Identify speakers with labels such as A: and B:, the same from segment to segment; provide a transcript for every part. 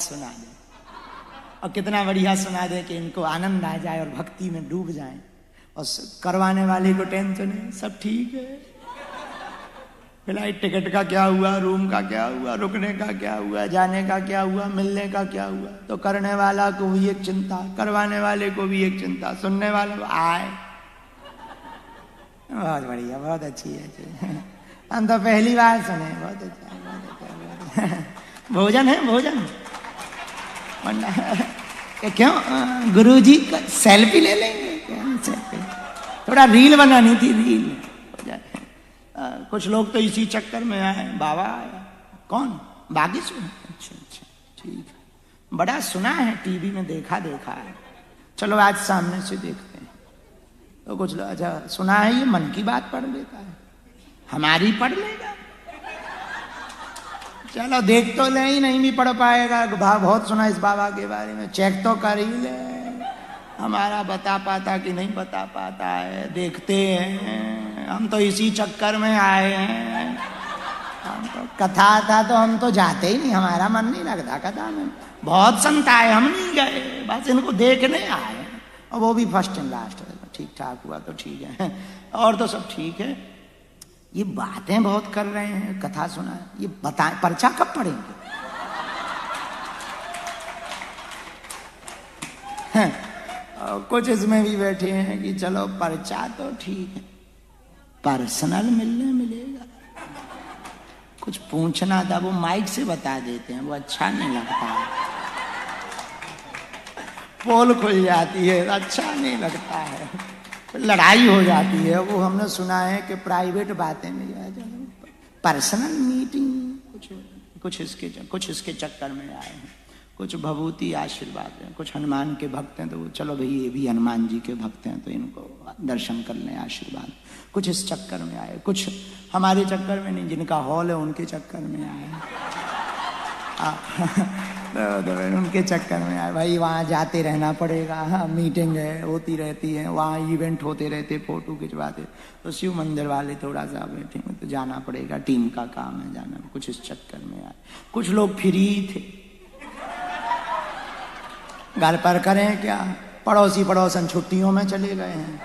A: सुना दे, और कितना बढ़िया सुना दे कि इनको आनंद आ जाए और भक्ति में डूब जाए, और करवाने वाले को टेंशन है सब ठीक है, फ्लाइट टिकट का क्या हुआ, रूम का क्या हुआ, रुकने का क्या हुआ, जाने का क्या हुआ, मिलने का क्या हुआ। तो करने वाला को भी एक चिंता, करवाने वाले को भी एक चिंता, सुनने वाले को आए। बहुत बढ़िया, बहुत अच्छी है। हम तो पहली बार सुने, बहुत अच्छा, बहुत अच्छा। भोजन है, भोजन क्यों गुरुजी का सेल्फी ले लेंगे क्या? सेल्फी थोड़ा रील बनानी थी, रील हो जाए। कुछ लोग तो इसी चक्कर में आए, बाबा आया, कौन बागी सुन, अच्छा अच्छा ठीक है, बड़ा सुना है, टीवी में देखा है, चलो आज सामने से देखते हैं। तो कुछ लोग अच्छा सुना है, ये मन की बात पढ़ लेता है, हमारी पढ़ लेगा, चलो देख तो ले, ही नहीं भी पढ़ पाएगा, बहुत सुना इस बाबा के बारे में, चेक तो कर ही ले, हमारा बता पाता कि नहीं बता पाता है, देखते हैं। हम तो इसी चक्कर में आए हैं, हम तो कथा था तो हम तो जाते ही नहीं, हमारा मन नहीं लगता कथा में, बहुत संत आए, हम नहीं गए, बस इनको देखने आए, और वो भी फर्स्ट एंड लास्ट, ठीक ठाक हुआ तो ठीक है, और तो सब ठीक है। ये बातें बहुत कर रहे हैं, कथा सुना है, ये बताएं पर्चा कब पढ़ेंगे? कुछ इसमें भी बैठे हैं कि चलो पर्चा तो ठीक है, पर्सनल मिलने मिलेगा, कुछ पूछना था वो माइक से बता देते हैं, वो अच्छा नहीं लगता है, पोल खुल जाती है, अच्छा नहीं लगता है, लड़ाई हो जाती है। वो हमने सुना है कि प्राइवेट बातें में पर्सनल मीटिंग, कुछ इसके चक्कर में आए हैं, कुछ भभूति आशीर्वाद हैं, कुछ हनुमान के भक्त हैं, तो चलो भाई ये भी हनुमान जी के भक्त हैं तो इनको दर्शन कर लें, आशीर्वाद, कुछ इस चक्कर में आए, कुछ हमारे चक्कर में नहीं, जिनका हॉल है उनके चक्कर में आए, उनके चक्कर में आए, भाई वहाँ जाते रहना पड़ेगा, हाँ मीटिंग है होती रहती है, वहाँ इवेंट होते रहते, फोटो खिंचवाते, तो शिव मंदिर वाले थोड़ा सा बैठे तो जाना पड़ेगा, टीम का काम है जाना, कुछ इस चक्कर में आए। कुछ लोग फ्री थे, घर पर करें क्या, पड़ोसन छुट्टियों में चले गए हैं,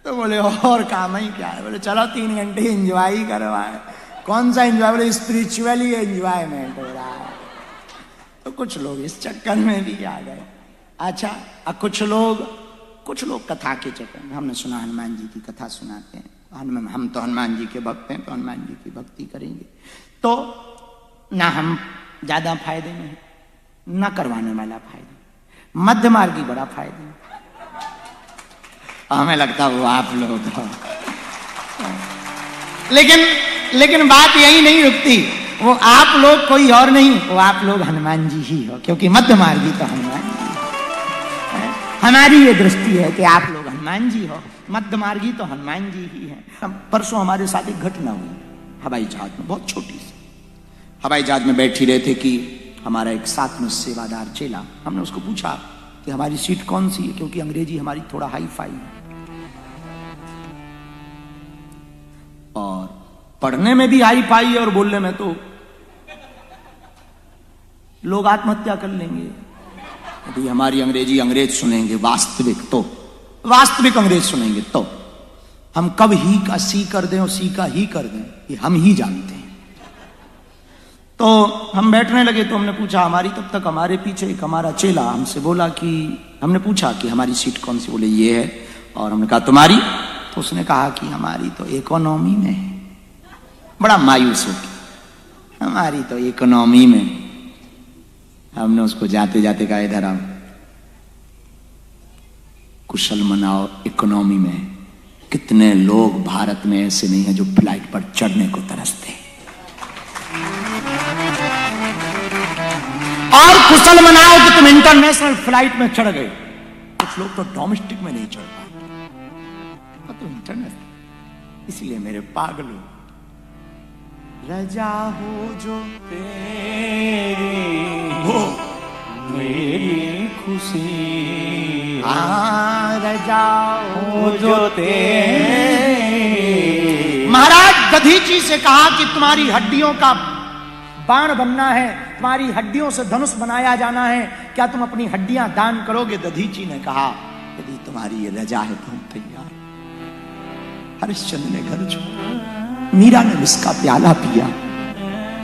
A: तो बोले और काम ही क्या है, बोले चलो 3 घंटे एंजॉय करवाए। कौन सा एंजॉय? बोले स्पिरिचुअली एंजॉयमेंट हो रहा है। तो कुछ लोग इस चक्कर में भी आ गए। अच्छा, कुछ लोग कथा के चक्कर में, हमने सुना हनुमान जी की कथा सुनाते हैं, हम तो हनुमान जी के भक्त हैं तो हनुमान जी की भक्ति करेंगे, तो ना हम ज्यादा फायदे में हैं, न करवाने वाला फायदा, मध्य मार्गी बड़ा फायदा, हमें लगता वो आप लोग हो। लेकिन बात यही नहीं रुकती, वो आप लोग कोई और नहीं, वो आप लोग हनुमान जी ही हो, क्योंकि मध्य मार्गी तो हनुमान जी है। हमारी ये दृष्टि है कि आप लोग हनुमान जी हो, मध्य मार्गी तो हनुमान जी ही है। परसों हमारे साथ एक घटना हुई हवाई जहाज में, बहुत छोटी सी, हवाई जहाज में बैठी रहे थे कि हमारा एक साथ में सेवादार चेला, हमने उसको पूछा कि हमारी सीट कौन सी है, क्योंकि अंग्रेजी हमारी थोड़ा हाई फाई है और पढ़ने में भी हाई फाई है और बोलने में तो लोग आत्महत्या कर लेंगे यदि हमारी अंग्रेजी अंग्रेज सुनेंगे, वास्तविक अंग्रेज सुनेंगे तो हम कब ही का सी कर दें और सी का ही कर दें ये हम ही जानते हैं। तो हम बैठने लगे तो हमने पूछा हमारी, तब तक हमारे पीछे एक हमारा चेला हमसे बोला कि, हमने पूछा कि हमारी सीट कौन सी, बोले ये है, और हमने कहा तुम्हारी, तो उसने कहा कि हमारी तो इकोनॉमी में है। बड़ा मायूस हो गया, हमारी तो इकोनॉमी में। हमने उसको जाते जाते कहा इधर आओ, कुशल मनाओ इकोनॉमी में। कितने लोग भारत में ऐसे नहीं है जो फ्लाइट पर चढ़ने को तरसते, और कुशल मनाओ कि तुम इंटरनेशनल फ्लाइट में चढ़ गए। कुछ लोग तो डोमेस्टिक में नहीं चढ़ पाए, तो इंटरनेशनल। इसलिए मेरे पागलों, रजा हो जो तेरी हो मेरी खुशी, रजा हो जो तेरी। महाराज दधीची से कहा कि तुम्हारी हड्डियों का बाण बनना है, तुम्हारी हड्डियों से धनुष बनाया जाना है, क्या तुम अपनी हड्डियां दान करोगे? दधीची ने कहा, यदि तुम्हारी ये रजा है तो हम तैयार। हरिश्चंद्र ने घर छोड़ा, मीरा ने उसका प्याला पिया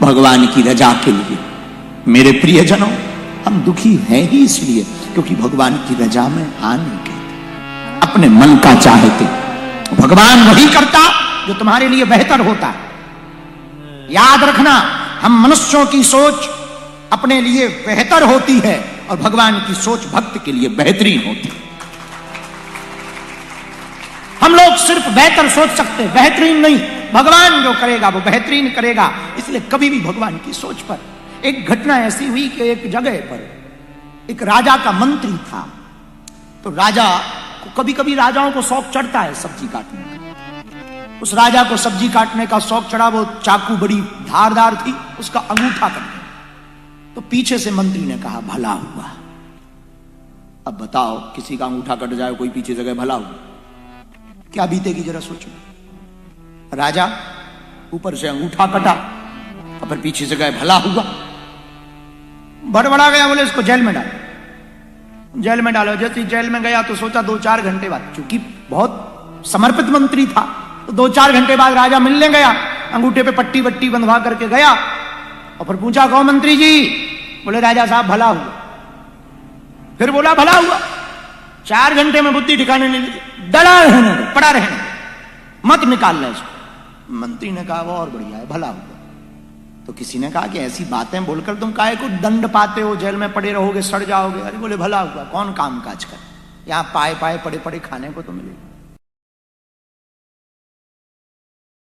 A: भगवान की रजा के लिए। मेरे प्रियजनों, हम दुखी हैं ही इसलिए क्योंकि भगवान की रजा में हाँ नहीं कहते, अपने मन का चाहते। भगवान वही करता जो तुम्हारे लिए बेहतर होता है। याद रखना, हम मनुष्यों की सोच अपने लिए बेहतर होती है और भगवान की सोच भक्त के लिए बेहतरीन होती है। हम लोग सिर्फ बेहतर सोच सकते, बेहतरीन नहीं। भगवान जो करेगा वो बेहतरीन करेगा। इसलिए कभी भी भगवान की सोच पर। एक घटना ऐसी हुई कि एक जगह पर एक राजा का मंत्री था। तो राजा को कभी कभी राजाओं को शौक चढ़ता है सब्जी काटने का। उस राजा को सब्जी काटने का शौक चढ़ा। वो चाकू बड़ी धारदार थी, उसका अंगूठा कट गया। तो पीछे से मंत्री ने कहा, भला हुआ। अब बताओ, किसी का अंगूठा कट जाए, कोई पीछे जगह भला हुआ, क्या बीतेगी जरा सोचो। राजा ऊपर से अंगूठा कटा और फिर पीछे से गए भला हुआ। बड़बड़ा गया, बोले इसको जेल में डालो, जेल में डालो। जैसे जेल में गया तो सोचा 2-4 घंटे बाद, क्योंकि बहुत समर्पित मंत्री था, तो 2-4 घंटे बाद राजा मिलने गया, अंगूठे पे पट्टी वट्टी बंधवा करके गया और फिर पूछा, कहो मंत्री जी? बोले राजा साहब भला हुआ। फिर बोला भला हुआ। 4 घंटे में बुद्धि ठिकाने नहीं लगी, डरा रहने दो, पड़ा रहने दो, मत निकाल ले इसको। मंत्री ने कहा, वो और बढ़िया है, भला हुआ। तो किसी ने कहा कि ऐसी बातें बोलकर तुम काहे को दंड पाते हो, जेल में पड़े रहोगे, सड़ जाओगे। अरे बोले भला हुआ, कौन काम काज कर, यहां पाए पाए पड़े पड़े खाने को तो मिलेगा।